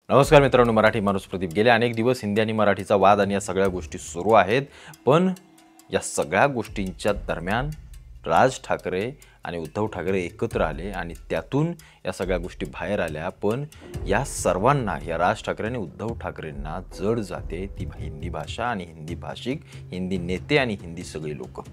नमस्कार मित्रांनो, मराठी माणूस प्रदीप. गेले अनेक दिवस हिंदी आणि मराठीचा वाद आणि या सगळ्या गोष्टी सुरू आहेत. पण या सगळ्या गोष्टींच्या दरम्यान राज ठाकरे आणि उद्धव ठाकरे एकत्र आले आणि त्यातून या सगळ्या गोष्टी बाहेर आल्या. पण या सर्वांना, या राज ठाकरे आणि उद्धव ठाकरेंना जड जाते ती हिंदी भाषा आणि हिंदी भाषिक, हिंदी नेते आणि हिंदी सगळे लोक.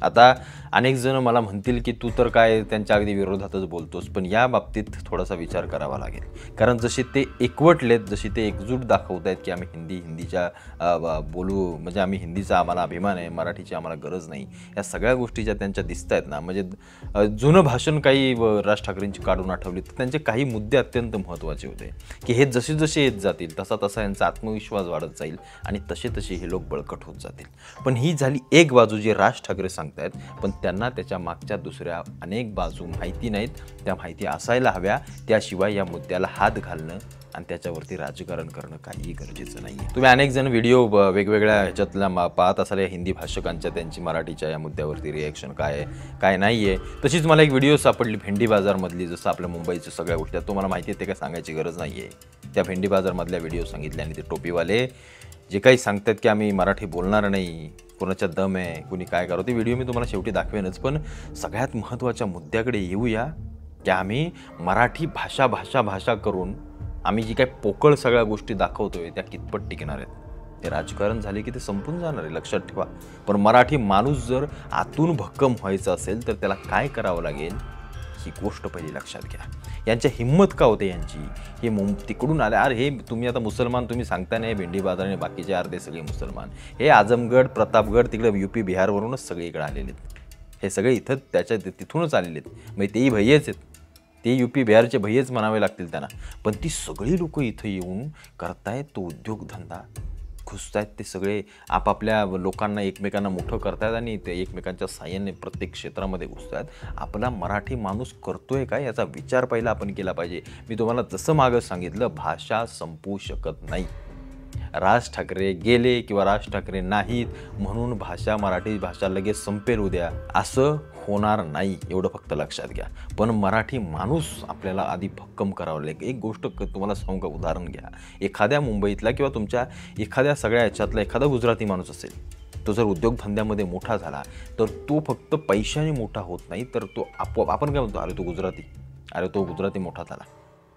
आता अनेक जण मला म्हणतील की तू तर काय त्यांच्या अगदी विरोधातच बोलतोस, पण या बाबतीत थोडासा विचार करावा लागेल. कारण जसे ते एकवटलेत, जशी ते एकजूट दाखवत आहेत की आम्ही हिंदीच्या बोलू, म्हणजे आम्ही हिंदीचा आम्हाला अभिमान आहे, मराठीची आम्हाला गरज नाही, या सगळ्या गोष्टी ज्या त्यांच्या दिसत आहेत ना, म्हणजे जुनं भाषण काही राज ठाकरेंची काढून आठवली तर त्यांचे काही मुद्दे अत्यंत महत्त्वाचे होते की हे जसे जसे येत जातील तसा तसा यांचा आत्मविश्वास वाढत जाईल आणि तसे तसे हे लोक बळकट होत जातील. पण ही झाली एक बाजू जी राज ठाकरे सांगतात, पण त्यांना त्याच्या मागच्या दुसऱ्या अनेक बाजू माहिती नाहीत. त्या माहिती असायला हव्या, त्याशिवाय या मुद्द्याला हात घालणं आणि त्याच्यावरती राजकारण करणं काही गरजेचं नाही आहे. तुम्ही अनेक जण व्हिडिओ वेगवेगळ्या ह्याच्यातल्या पाहत असाल या हिंदी भाषकांच्या, त्यांची मराठीच्या या मुद्द्यावरती रिॲक्शन काय आहे काय नाही आहे. तशीच मला एक व्हिडिओ सापडली भेंडी बाजारमधली, जसं आपल्या मुंबईच्या सगळ्या गोष्टी तुम्हाला माहिती आहे, ते काय सांगायची गरज नाही आहे. त्या भेंडी बाजारमधल्या व्हिडिओ सांगितले आणि ते टोपीवाले जे काही सांगतात की आम्ही मराठी बोलणार नाही, कोणाच्या दम आहे, कुणी काय करो, ते व्हिडिओ मी तुम्हाला शेवटी दाखवेनच. पण सगळ्यात महत्त्वाच्या मुद्द्याकडे येऊया की आम्ही मराठी भाषा भाषा भाषा करून आम्ही जी काही पोकळ सगळ्या गोष्टी दाखवतोय त्या कितपत टिकणार आहेत. ते राजकारण झाले की ते संपून जाणार आहे, लक्षात ठेवा. पण मराठी माणूस जर आतून भक्कम व्हायचं असेल तर त्याला काय करावं लागेल ही गोष्ट पहिली लक्षात घ्या. यांच्या हिंमत का होते यांची, हे तिकडून आले. अरे हे तुम्ही आता मुसलमान तुम्ही सांगता नाही, भेंडी बाजार आणि बाकीचे अर्धे सगळे मुसलमान, हे आजमगड प्रतापगड तिकडे UP बिहारवरूनच सगळे इकडे आलेले आहेत. हे सगळे इथं तिथूनच आलेले आहेत. म्हणजे तेही भैयेच आहेत, ते UP बिहारचे भैयेच म्हणावे लागतील त्यांना. पण ती सगळी लोक इथं येऊन करतायत तो उद्योगधंदा, घुसतायत. ते सगळे आपापल्या लोकांना एकमेकांना मोठं करतायत आणि ते एकमेकांच्या साहाय्याने प्रत्येक क्षेत्रामध्ये घुसतायत. आपला मराठी माणूस करतोय का याचा विचार पहिला आपण केला पाहिजे. मी तुम्हाला जसं मागं सांगितलं, भाषा संपवू शकत नाही. राज ठाकरे गेले किंवा राज ठाकरे नाहीत म्हणून मराठी भाषा लगेच संपेल उद्या, असं होणार नाही, एवढं फक्त लक्षात घ्या. पण मराठी माणूस आपल्याला आधी भक्कम करावं लागेल. एक गोष्ट तुम्हाला सांगू का, उदाहरण घ्या. एखाद्या मुंबईतला किंवा तुमच्या एखाद्या सगळ्या ह्याच्यातला एखादा गुजराती माणूस असेल, तो जर उद्योगधंद्यामध्ये मोठा झाला तर तो फक्त पैशाने मोठा होत नाही, तर तो आपोआप, आपण काय म्हणतो, अरे तो गुजराती मोठा झाला.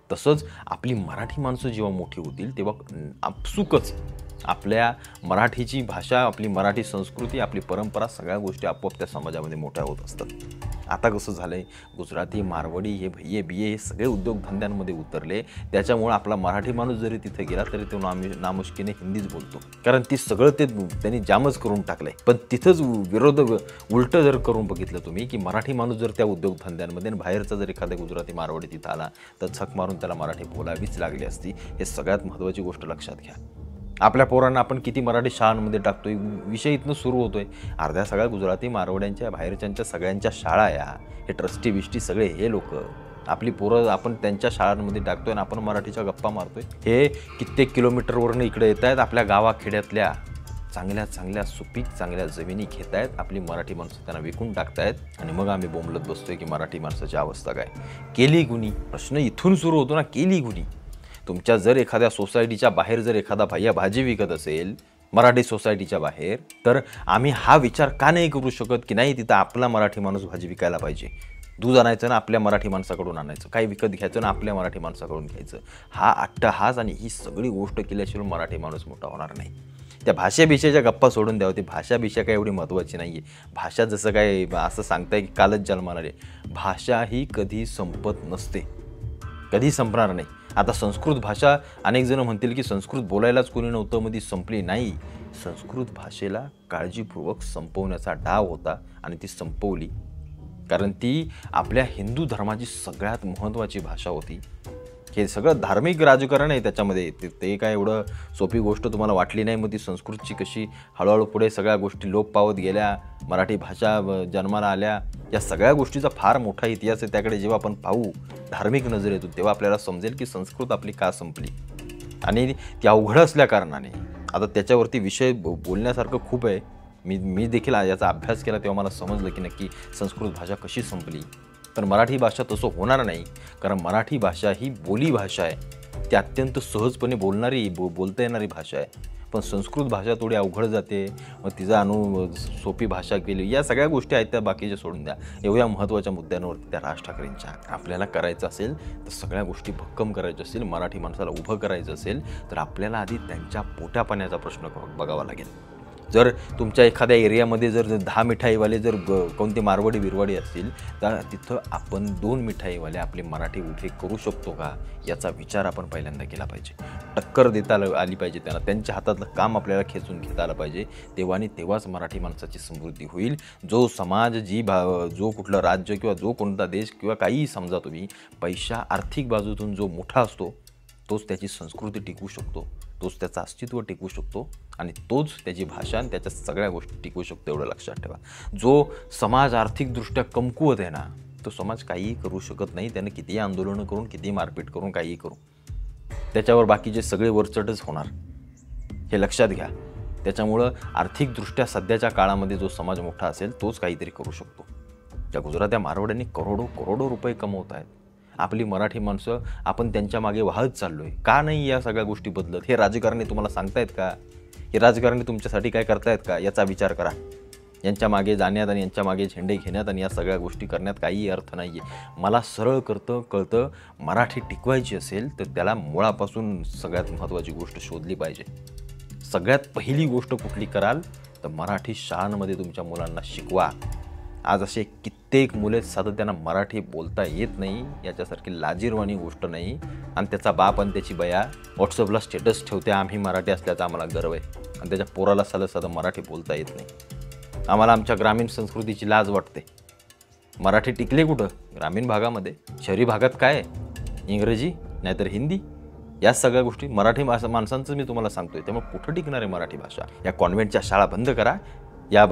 तसंच आपली मराठी माणसं जेव्हा मोठी होतील तेव्हा आपसुकच आपल्या मराठीची भाषा, आपली मराठी संस्कृती, आपली परंपरा, सगळ्या गोष्टी आपोआप त्या समाजामध्ये मोठ्या होत असतात. आता कसं झालं आहे, गुजराती, मारवाडी, हे भैये बिये हे सगळे उद्योगधंद्यांमध्ये उतरले. त्याच्यामुळे आपला मराठी माणूस जरी तिथे गेला तरी तो नामुष्कीने हिंदीच बोलतो, कारण ती सगळं ते त्यांनी जामच करून टाकलं आहे. पण तिथंच उलटं जर करून बघितलं तुम्ही की मराठी माणूस जर त्या उद्योगधंद्यांमध्ये आणि बाहेरचा जर एखादा गुजराती, मारवाडी तिथं आला तर झक मारून त्याला मराठी बोलावीच लागली असती. हे सगळ्यात महत्त्वाची गोष्ट लक्षात घ्या. आपल्या पोरांना आपण किती मराठी शाळांमध्ये टाकतोय, विषय इथनं सुरू होतोय. अर्ध्या सगळ्या गुजराती, मारवाड्यांच्या, बाहेरच्यांच्या सगळ्यांच्या शाळा या, हे ट्रस्टी बिष्टी सगळे हे लोक, आपली पोरं आपण त्यांच्या शाळांमध्ये टाकतोय आणि आपण मराठीच्या गप्पा मारतोय. हे कित्येक किलोमीटरवरून इकडे येत आहेत, आपल्या गावाखेड्यातल्या चांगल्या चांगल्या सुपीक चांगल्या जमिनी घेत आहेत, आपली मराठी माणसं त्यांना विकून टाकतायत आणि मग आम्ही बोंबलत बसतोय की मराठी माणसाची अवस्था काय. केली गुणी, प्रश्न इथून सुरू होतो ना, केली गुणी. तुमच्या जर एखाद्या सोसायटीच्या बाहेर जर एखादा भैया भाजी विकत असेल मराठी सोसायटीच्या बाहेर, तर आम्ही हा विचार का नाही करू शकत की नाही तिथं आपला मराठी माणूस भाजी विकायला पाहिजे. दूध आणायचं ना आपल्या मराठी माणसाकडून आणायचं, काही विकत घ्यायचं ना आपल्या मराठी माणसाकडून घ्यायचं. हा अट्टहास आणि ही सगळी गोष्ट केल्याशिवाय मराठी माणूस मोठा होणार नाही. त्या भाषेच्या गप्पा सोडून द्यावं. ती भाषा काय एवढी महत्त्वाची नाही आहे. भाषा जसं काय असं सांगताय की कालच जन्माला आले, भाषा ही कधी संपत नसते, कधी संपणार नाही. आता संस्कृत भाषा, अनेक जण म्हणतील की संस्कृत बोलायलाच कोणी नव्हतं मग ती संपली. नाही, संस्कृत भाषेला काळजीपूर्वक संपवण्याचा डाव होता आणि ती संपवली, कारण ती आपल्या हिंदू धर्माची सगळ्यात महत्त्वाची भाषा होती. हे सगळं धार्मिक राजकारण आहे त्याच्यामध्ये, ते काय एवढं सोपी गोष्ट तुम्हाला वाटली नाही. मग ती संस्कृतची कशी हळूहळू पुढे सगळ्या गोष्टी लोप पावत गेल्या, मराठी भाषा जन्माला आल्या, या सगळ्या गोष्टीचा फार मोठा इतिहास आहे. त्याकडे जेव्हा आपण पाहू धार्मिक नजरेतून तेव्हा आपल्याला समजेल की संस्कृत आपली का संपली. आणि ती अवघड असल्या कारणाने आता त्याच्यावरती विषय बोलण्यासारखं खूप आहे. मी देखील याचा अभ्यास केला तेव्हा मला समजलं की नक्की संस्कृत भाषा कशी संपली. पण मराठी भाषा तसं होणार नाही, कारण मराठी भाषा ही बोली भाषा आहे. ती अत्यंत सहजपणे बोलता येणारी भाषा आहे. पण संस्कृत भाषा थोडी अवघड जाते, मग तिचा सोपी भाषा केली, या सगळ्या गोष्टी आहेत त्या बाकीच्या सोडून द्या. एवढ्या महत्त्वाच्या मुद्द्यांवरती त्या राज ठाकरेंच्या आपल्याला करायचं असेल तर सगळ्या गोष्टी भक्कम करायच्या असेल, मराठी माणसाला उभं करायचं असेल तर आपल्याला आधी त्यांच्या पोटापाण्याचा प्रश्न बघावा लागेल. जर तुमच्या एखाद्या एरियामध्ये जर 10 मिठाईवाले जर कोणते मारवाडी बिरवाडी असतील तर तिथं आपण 2 मिठाईवाले आपले मराठी उभे करू शकतो का, याचा विचार आपण पहिल्यांदा केला पाहिजे. टक्कर देता आली पाहिजे त्यांना, त्यांच्या हातातलं काम आपल्याला खेचून घेता आलं पाहिजे. तेव्हाच मराठी माणसाची समृद्धी होईल. जो समाज जो कुठलं राज्य किंवा जो कोणता देश किंवा काहीही समजा तुम्ही, पैसा आर्थिक बाजूतून जो मोठा असतो तोच त्याची संस्कृती टिकवू शकतो, तोच त्याचं अस्तित्व टिकवू शकतो आणि तोच त्याची भाषा आणि त्याच्या सगळ्या गोष्टी टिकवू शकतो. एवढं लक्षात ठेवा. जो समाज आर्थिकदृष्ट्या कमकुवत आहे ना, तो समाज काहीही करू शकत नाही. त्यानं कितीही आंदोलनं करून, कितीही मारपीट करून, काहीही करू, त्याच्यावर बाकीचे सगळे वरचढच होणार, हे लक्षात घ्या. त्याच्यामुळं आर्थिकदृष्ट्या सध्याच्या काळामध्ये जो समाज मोठा असेल तोच काहीतरी करू शकतो. त्या गुजरात्या मारवाड्यांनी करोडो रुपये कमवत आहेत. आपली मराठी माणसं आपण त्यांच्या मागे वाहत चाललो आहे. का नाही या सगळ्या गोष्टी बदलत? हे राजकारणी तुम्हाला सांगतायत का? हे राजकारणी तुमच्यासाठी काय करतायत का? याचा विचार करा. यांच्या मागे जाण्यात आणि यांच्या मागे झेंडे घेण्यात आणि या सगळ्या गोष्टी करण्यात काहीही अर्थ नाही आहे. मला सरळ कळतं मराठी टिकवायची असेल तर त्याला मुळापासून सगळ्यात महत्त्वाची गोष्ट शोधली पाहिजे. सगळ्यात पहिली गोष्ट कुठली कराल तर मराठी शाळांमध्ये तुमच्या मुलांना शिकवा. आज असे कित्येक मुले साधं त्यांना मराठी बोलता येत नाही, याच्यासारखी लाजिरवाणी गोष्ट नाही. आणि त्याचा बाप आणि त्याची बया व्हॉट्सअपला स्टेटस ठेवते, आम्ही मराठी असल्याचा आम्हाला गर्व आहे, आणि त्याच्या पोराला साधं मराठी बोलता येत नाही. आम्हाला आमच्या ग्रामीण संस्कृतीची लाज वाटते. मराठी टिकले कुठं? ग्रामीण भागामध्ये. शहरी भागात काय आहे? इंग्रजी नाहीतर हिंदी, या सगळ्या गोष्टी. मराठी माणसांचं मी तुम्हाला सांगतोय. त्यामुळे कुठं टिकणार आहे मराठी भाषा? या कॉन्व्हेंटच्या शाळा बंद करा, या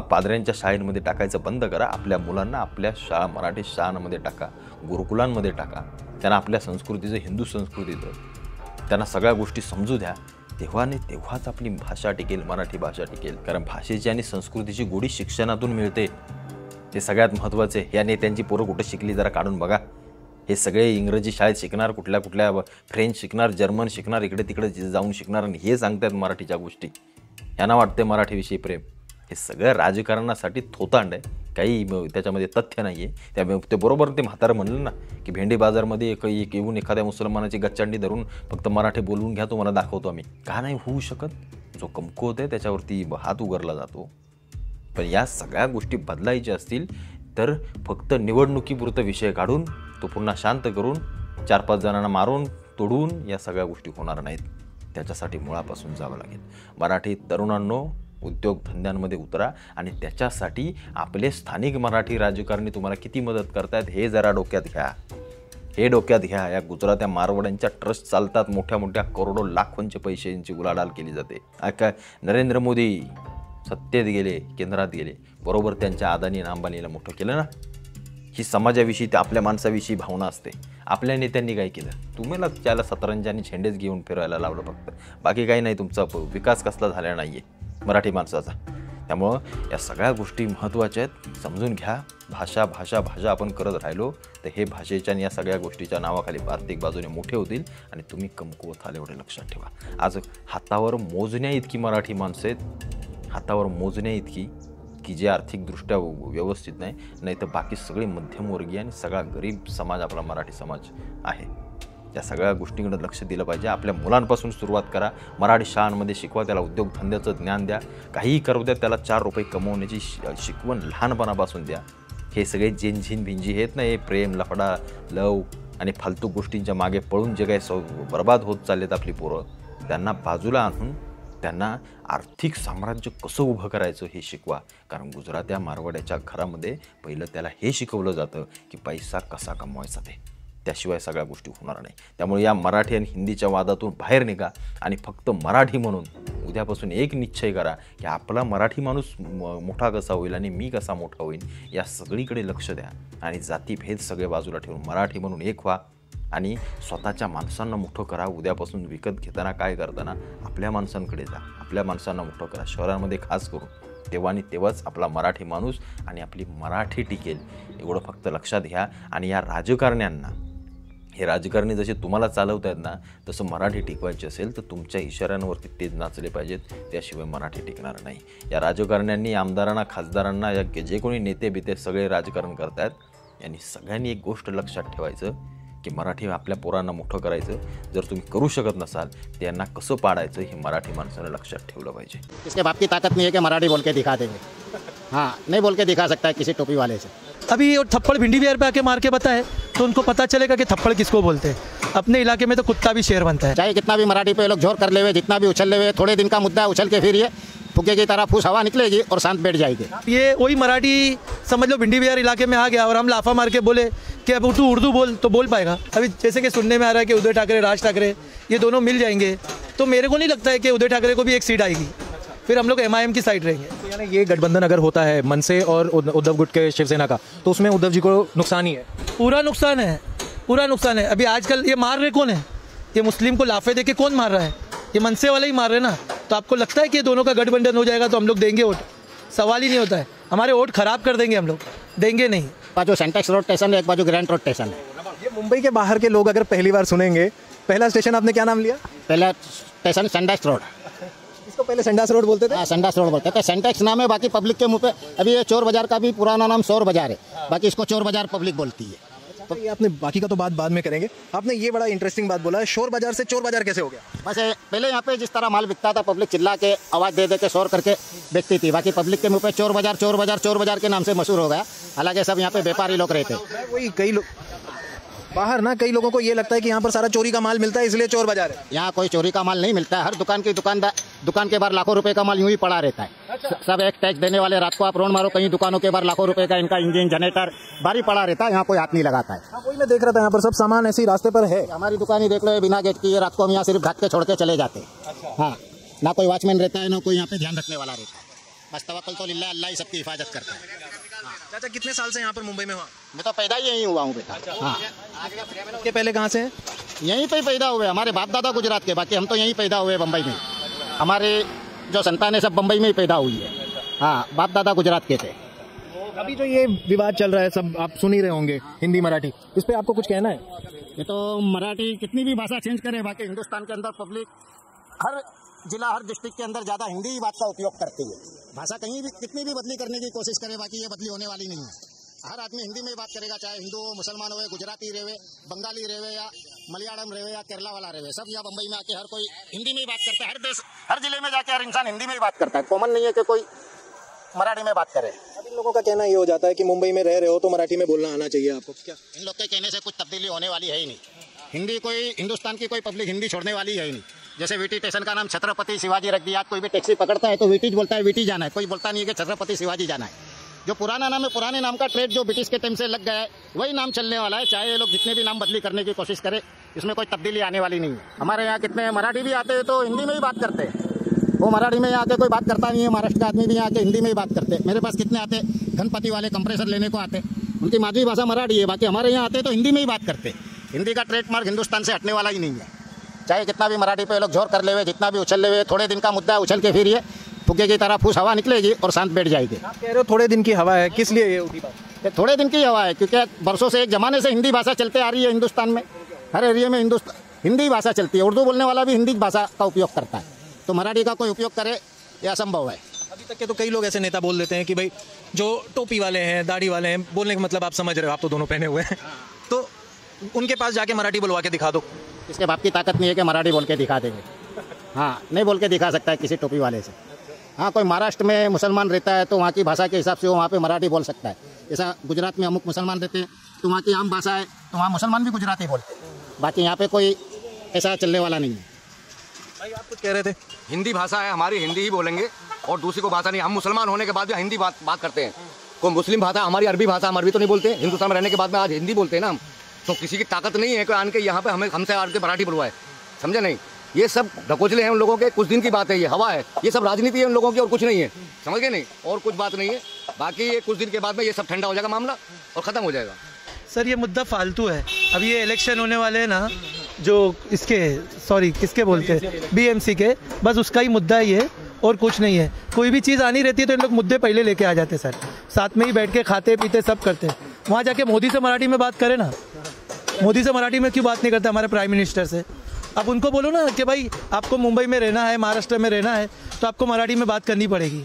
पादऱ्यांच्या शाळेमध्ये टाकायचं बंद करा. आपल्या मुलांना आपल्या मराठी शाळांमध्ये टाका, गुरुकुलांमध्ये टाका. त्यांना आपल्या संस्कृतीचं, हिंदू संस्कृतीचं त्यांना सगळ्या गोष्टी समजू द्या. तेव्हाच आपली भाषा टिकेल, मराठी भाषा टिकेल. कारण भाषेची आणि संस्कृतीची गोडी शिक्षणातून मिळते, ते सगळ्यात महत्त्वाचे. या नेत्यांची पोरं कुठं शिकली जरा काढून बघा. हे सगळे इंग्रजी शाळेत शिकणार, कुठल्या फ्रेंच शिकणार, जर्मन शिकणार, इकडे तिकडे जाऊन शिकणार, आणि हे सांगतात मराठीच्या गोष्टी. यांना वाटते मराठीविषयी प्रेम. हे सगळं राजकारणासाठी थोतांड आहे, काही त्याच्यामध्ये तथ्य नाही आहे. ते बरोबर ते म्हातारं म्हणलं ना की भेंडी बाजारमध्ये येऊन एखाद्या मुसलमानाची गच्चांडी धरून फक्त मराठी बोलवून घ्या, तुम्हाला दाखवतो आम्ही. का नाही होऊ शकत? जो कमकुवत आहे त्याच्यावरती हात उगारला जातो. पण या सगळ्या गोष्टी बदलायच्या असतील तर फक्त निवडणुकीपुरतं विषय काढून तो पुन्हा शांत करून 4-5 जणांना मारून तोडून या सगळ्या गोष्टी होणार नाहीत. त्याच्यासाठी मुळापासून जावं लागेल. मराठी तरुणांनो, उद्योगधंद्यांमध्ये उतरा आणि त्याच्यासाठी आपले स्थानिक मराठी राजकारणी तुम्हाला किती मदत करतायत हे जरा डोक्यात घ्या. या गुजरात्या मारवाड्यांच्या ट्रस्ट चालतात, मोठ्या करोडो लाखोंचे पैशांची उलाढाल केली जाते. काय नरेंद्र मोदी सत्तेत गेले, केंद्रात गेले, बरोबर त्यांच्या अदानी आणि अंबानीला मोठं केलं ना. ही समाजाविषयी, त्या आपल्या माणसाविषयी भावना असते. आपल्या नेत्यांनी काय केलं? तुम्हाला त्याला सतरंजानी झेंडेच घेऊन फिरायला लावलं फक्त, बाकी काही नाही. तुमचा विकास कसला झाला नाही आहे मराठी माणसाचा. त्यामुळं या सगळ्या गोष्टी महत्त्वाच्या आहेत, समजून घ्या. भाषा आपण करत राहिलो तर हे भाषेच्या आणि या सगळ्या गोष्टीच्या नावाखाली आर्थिक बाजूने मोठे होतील आणि तुम्ही कमकुवत आले, एवढे लक्षात ठेवा. आज हातावर मोजण्या इतकी मराठी माणसं आहेत, हातावर मोजण्या इतकी, की जे आर्थिकदृष्ट्या व्यवस्थित नाही तर बाकी सगळे मध्यमवर्गीय आणि सगळा गरीब समाज आपला मराठी समाज आहे. या सगळ्या गोष्टींकडे लक्ष दिलं पाहिजे. आपल्या मुलांपासून सुरुवात करा. मराठी शाळांमध्ये शिकवा, त्याला उद्योगधंद्याचं ज्ञान द्या. काहीही करू द्या, त्याला 4 रुपये कमवण्याची शिकवण लहानपणापासून द्या. हे सगळे झिंझिन भिंजी आहेत ना, हे प्रेम, लफडा, लव आणि फालतू गोष्टींच्या मागे पळून जे काही बर्बाद होत चाललेत आपली पोरं, त्यांना बाजूला आणून त्यांना आर्थिक साम्राज्य कसं उभं करायचं हे शिकवा. कारण गुजरात्या मारवाड्याच्या घरामध्ये पहिलं त्याला हे शिकवलं जातं की पैसा कसा कमवायचा ते, त्याशिवाय सगळ्या गोष्टी होणार नाही. त्यामुळे या मराठी आणि हिंदीच्या वादातून बाहेर निघा आणि फक्त मराठी म्हणून उद्यापासून एक निश्चय करा की आपला मराठी माणूस मोठा कसा होईल आणि मी कसा मोठा होईल, या सगळीकडे लक्ष द्या. आणि जातीभेद सगळे बाजूला ठेवून मराठी म्हणून एक व्हा आणि स्वतःच्या माणसांना मोठं करा. उद्यापासून विकत घेताना काय करताना आपल्या माणसांकडे जा, आपल्या माणसांना मोठं करा, शहरांमध्ये खास करून. तेव्हाच आपला मराठी माणूस आणि आपली मराठी टिकेल, एवढं फक्त लक्षात घ्या. आणि या राजकारण्यांना हे राजकारणी जसे तुम्हाला चालवत आहेत ना, तसं मराठी टिकवायची असेल तर तुमच्या इशाऱ्यांवरती ते नाचले पाहिजेत, त्याशिवाय मराठी टिकणार नाही. या राजकारण्यांनी, आमदारांना, खासदारांना, या जे कोणी नेते बिते सगळे राजकारण करतायत, यांनी सगळ्यांनी एक गोष्ट लक्षात ठेवायचं की मराठी आपल्या पोरांना मोठं करायचं. जर तुम्ही करू शकत नसाल त्यांना कसं पाडायचं हे मराठी माणसानं लक्षात ठेवलं पाहिजे. इसके बाप की ताकत नहीं है कि मराठी बोल के दिखा देंगे. हाँ, नहीं बोल के दिखा सकता है किसी टोपी वाले से. अभी ये थप्पड़ भिंडी बिहार पे आके मार के बताए तो उनको पता चलेगा कि थप्पड़ किसको बोलते हैं. अपने इलाके में तो कुत्ता भी शेर बनता है. चाहे कितना भी मराठी पे लोग जोर कर ले हुए, जितना भी उछल ले हुए, थोड़े दिन का मुद्दा उछल के फिर ये फुगे की तरह फूस हवा निकलेगी और शांत बैठ जाएगी. ये वही मराठी समझ लो भिंडी बिहार इलाके में आ गया और हम लाफा मार के बोले कि अब तू उर्दू बोल तो बोल पाएगा. अभी जैसे कि सुनने में आ रहा है कि उद्धव ठाकरे, राज ठाकरे ये दोनों मिल जाएंगे तो मेरे को नहीं लगता है कि उद्धव ठाकरे को भी एक सीट आएगी. फिर हम लोग MIM की साइड रहेंगे. तो यानी ये गठबंधन अगर होता है मनसे और उद्धव गुट के शिवसेना का, तो उसमें उद्धव जी को नुकसान ही है. पूरा नुकसान है, पूरा नुकसान है. अभी आजकल ये मार रहे कौन है? ये मुस्लिम को लाफे दे के कौन मार रहा है? ये मनसे वाले ही मार रहे ना. तो आपको लगता है कि ये दोनों का गठबंधन हो जाएगा तो हम लोग देंगे वोट? सवाल ही नहीं होता है. हमारे वोट खराब कर देंगे हम लोग, देंगे नहीं. बाजू सेंटेक्स रोड स्टेशन है, एक बाजू ग्रैंड रोड स्टेशन है. ये मुंबई के बाहर के लोग अगर पहली बार सुनेंगे, पहला स्टेशन आपने क्या नाम लिया? पहला स्टेशन संडास रोड. इसको पहले संडास रोड बोलते थे. हाँ, संडास रोड बोलते थे. सेंटेक्स नाम है, बाकी पब्लिक के मुंह पे. अभी ये चोर बाजार का भी पुराना नाम शोर बाजार है, बाकी इसको चोर बाजार पब्लिक बोलती है. तो ये आपने बाकी का तो बात बाद में करेंगे. आपने ये बड़ा इंटरेस्टिंग बात बोला है, शोर बाजार से चोर बाजार कैसे हो गया? बस पहले यहाँ पे जिस तरह माल बिकता था, पब्लिक चिल्ला के आवाज़ दे दे के शोर करके बेचती थी. बाकी पब्लिक के मुंह पे चोर बाजार, चोर बाजार, चोर बाजार के नाम से मशहूर हो गया. हालांकि सब यहाँ पे व्यापारी लोग रहते हैं. वही कई लोग बाहर ना, कई लोगों को ये लगता है कि यहाँ पर सारा चोरी का माल मिलता है इसलिए चोर बाजार है. यहाँ कोई चोरी का माल नहीं मिलता है. हर दुकान के बाहर लाखों रुपए का माल यूं ही पड़ा रहता है. सब एक टैक्स देने वाले. रात को आप राउंड मारो, कहीं दुकानों के बाहर लाखों रुपए का इनका इंजन, जनरेटर बारी पड़ा रहता है. यहाँ कोई हाथ नहीं लगाता है. वही मैं देख रहा था, यहाँ पर सब सामान ऐसे ही रास्ते पर है. हमारी दुकान ही देख लो, बिना गेट की. रात को हम यहाँ सिर्फ ढक के छोड़ के चले जाते हैं. हाँ, ना कोई वॉचमैन रहता है, ना कोई यहाँ पे ध्यान रखने वाला रहता है. बस तवक्कल तो लिल्लाह, अल्लाह ही सबकी हिफाजत करता है. चाचा कितने साल से यहाँ पर मुंबई में हुआ? मैं तो पैदा ही यहीं हुआ हूँ बेटा. हाँ, के पहले कहाँ से हैं? यहीं पे पैदा हुए. हमारे बाप दादा गुजरात के, बाकी हम तो यहीं पैदा हुए बम्बई में. हमारे जो संतान है सब बम्बई में ही पैदा हुई है. हाँ, बाप दादा गुजरात के थे. अभी जो ये विवाद चल रहा है, सब आप सुन ही रहे होंगे, हिंदी मराठी, इस पे आपको कुछ कहना है? ये तो मराठी कितनी भी भाषा चेंज करे, बाकी हिंदुस्तान के अंदर पब्लिक हर जिला, हर डिस्ट्रिक्ट के अंदर ज़्यादा हिंदी ही बात का उपयोग करती है. भाषा कहीं भी कितनी भी बदली करने की कोशिश करे, बाकी ये बदली होने वाली नहीं है. हर आदमी हिंदी में बात करेगा, चाहे हिंदू हो, मुसलमान हो, गुजराती रहे, बंगाली रहे, या मलयालम रहे, या केरला वाला रहे. सब यहाँ बम्बई में आके हर कोई हिंदी में ही बात करता है. हर देश, हर जिले में जाके हर इंसान हिंदी में ही बात करता है. कॉमन नहीं है कि कोई मराठी में बात करे. अब इन लोगों का कहना ये हो जाता है कि मुंबई में रह रहे हो तो मराठी में बोलना आना चाहिए आपको. क्या इन लोग के कहने से कुछ तब्दीली होने वाली है ही नहीं. हिंदी कोई, हिंदुस्तान की कोई पब्लिक हिंदी छोड़ने वाली है ही नहीं. जैसे वीटी स्टेशन का नाम छत्रपति शिवाजी रख दिया. कोई भी टैक्सी पकड़ता है तो वीटी बोलता है, वीटी जाना है. कोई बोलता नहीं है कि छत्रपति शिवाजी जाना है. जो पुराना नाम है, पुराने नाम का ट्रेड जो ब्रिटिश के टाइम से लग गया है, वही नाम चलने वाला है. चाहे ये लोग जितने भी नाम बदली करने की कोशिश करें, इसमें कोई तब्दीली आने वाली नहीं है. हमारे यहाँ कितने मराठी भी आते हैं तो हिंदी में ही बात करते हैं. वो मराठी में यहाँ आके कोई बात करता नहीं है. महाराष्ट्र का आदमी भी यहाँ आके हिंदी में ही बात करते हैं. मेरे पास कितने आते, गणपति वाले कंप्रेसर लेने को आते, उनकी मातृभाषा मराठी है. बाकी हमारे यहाँ आते तो हिंदी में ही बात करते. हिंदी का ट्रेडमार्क हिंदुस्तान से हटने वाला ही नहीं है. चाहे कितना भी मराठी पे लोग जोर कर ले हुए, जितना भी उछल ले हुए, थोड़े दिन का मुद्दा उछल के फिर ये फुगे की तरह फूस हवा निकलेगी और शांत बैठ जाएगी. आप कह रहे हो थोड़े दिन की हवा है, किस लिए ये उठी बात? ये थोड़े दिन की हवा है क्योंकि वर्षों से, एक जमाने से हिंदी भाषा चलते आ रही है हिंदुस्तान में. हर एरिया में हिंदी भाषा चलती है. उर्दू बोलने वाला भी हिंदी भाषा का उपयोग करता है. तो मराठी का कोई उपयोग करे ये असंभव है. अभी तक के तो कई लोग ऐसे नेता बोल देते हैं कि भाई जो टोपी वाले हैं, दाढ़ी वाले हैं, बोलने का मतलब आप समझ रहे हो, आप तो दोनों पहने हुए हैं, तो उनके पास जाके मराठी बुलवा के दिखा दो. इसके बाप की ताकत नहीं है कि मराठी बोल के दिखा देंगे. हाँ, नहीं बोल के दिखा सकता है किसी टोपी वाले से. हाँ, कोई महाराष्ट्र में मुसलमान रहता है तो वहाँ की भाषा के हिसाब से वो वहाँ पे मराठी बोल सकता है. जैसा गुजरात में अमुक मुसलमान रहते हैं तो वहाँ की आम भाषा है, तो वहाँ मुसलमान भी गुजराती बोलते हैं. बाकी यहाँ पे कोई ऐसा चलने वाला नहीं है. भाई आप कुछ कह रहे थे? हिंदी भाषा है हमारी, हिंदी ही बोलेंगे और दूसरी को भाषा नहीं. हम मुसलमान होने के बाद भी हिंदी बात करते हैं. कोई मुस्लिम भाषा हमारी, अरबी भाषा हम अरबी तो नहीं बोलते. हिंदुस्तान में रहने के बाद में आज हिंदी बोलते हैं ना हम. तो किसी की ताकत नहीं है कि आन के यहाँ पे हमसे आके मराठी बुलवाए. समझे नहीं? ये सब ढकोचले हैं उन लोगों के. कुछ दिन की बात है, ये हवा है, ये सब राजनीति है उन लोगों की और कुछ नहीं है. समझ गए नहीं? और कुछ बात नहीं है. बाकी ये कुछ दिन के बाद में ये सब ठंडा हो जाएगा मामला और ख़त्म हो जाएगा. सर ये मुद्दा फालतू है. अब ये इलेक्शन होने वाले हैं ना, जो किसके बोलते हैं, BMC के, बस उसका ही मुद्दा ही है और कुछ नहीं है. कोई भी चीज़ आनी रहती है तो इन लोग मुद्दे पहले लेके आ जाते हैं सर. साथ में ही बैठ के खाते पीते सब करते हैं. वहाँ जाके मोदी से मराठी में बात करें ना. मोदी से मराठी में क्यों बात नहीं करते हमारे प्राइम मिनिस्टर से? आप उनको बोलो ना कि भाई आपको मुंबई में रहना है, महाराष्ट्र में रहना है, तो आपको मराठी में बात करनी पड़ेगी।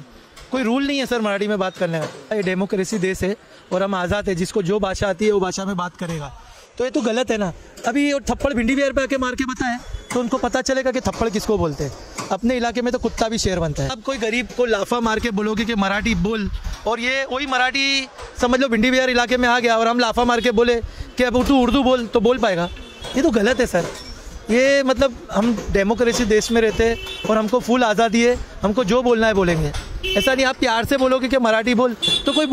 कोई रूल नहीं है सर मराठी में बात करने का। ये डेमोक्रेसी देश है और हम आज़ाद है, जिसको जो भाषा आती है वो भाषा में बात करेगा। तो ये तो गलत है ना। अभी ये थप्पड़ भिंडी बिहार पे आके मार के बताएं तो उनको पता चलेगा कि थप्पड़ किसको बोलते हैं। अपने इलाके में तो कुत्ता भी शेर बनता है। अब कोई गरीब को लाफा मार के बोलोगे कि मराठी बोल, और ये वही मराठी समझ लो भिंडी बिहार इलाके में आ गया और हम लाफा मार के बोले कि अब तू उर्दू बोल, तो बोल पाएगा? ये तो गलत है सर। ये मतलब हम डेमोक्रेसी देश में रहते हैं और हमको फुल आज़ादी है, हमको जो बोलना है बोलेंगे। ऐसा नहीं आप प्यार से बोलोगे कि मराठी बोल तो कोई